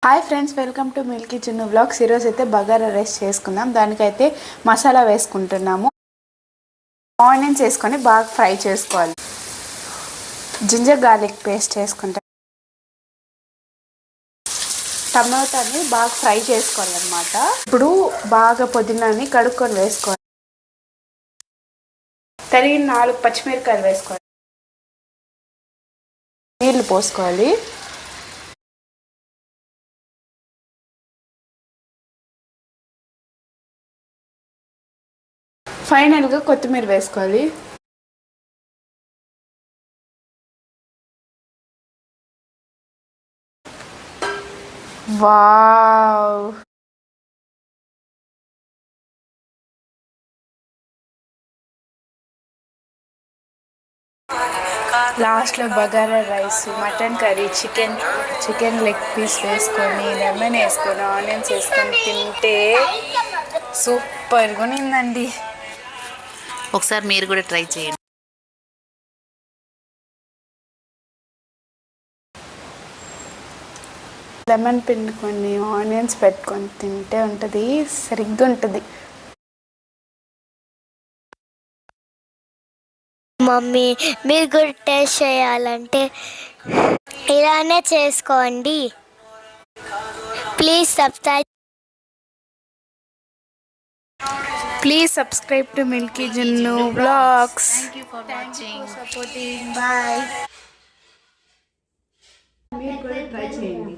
Hi friends, welcome to milky Chinnu vlogs. ఈరోజు అయితే bagara rice చేసుకుందాం. దానికైతే మసాలా వేసుకుంటున్నాము. ఆనియన్స్ వేసుకొని బాగా ఫ్రై చేసుకోవాలి. జింజర్ గార్లిక్ పేస్ట్ వేసుకుంటాం. టమాటాని బాగా ఫ్రై చేసుకోవాలన్నమాట. ఇప్పుడు బాగా పుదీనాని కడుక్కొని వేసుకోవాలి. తరిగిన 4 పచ్చిమిరపకాయలు వేసుకోవాలి. నీళ్లు పోసుకోవాలి. ఫైనల్గా కొత్తిమీర వేసుకోవాలి. వావ్, లాస్ట్లో bagara rice, mutton curry, chicken leg piece వేసుకొని, లెమన్ వేసుకొని, ఆనియన్స్ వేసుకొని తింటే సూపర్గా ఉందండి. ఒకసారి మీరు కూడా ట్రై చేయండి. లెమన్ పిండుకొని ఆనియన్స్ పెట్టుకొని తింటే ఉంటుంది, సరిగ్గా ఉంటుంది. మమ్మీ, మీరు కూడా టేస్ట్ చేయాలంటే ఇలానే చేసుకోండి. Please subscribe to milky Chinnu vlogs. Thank you for watching. Supporting. Bye. మీరు కూడా ట్రై చేయండి.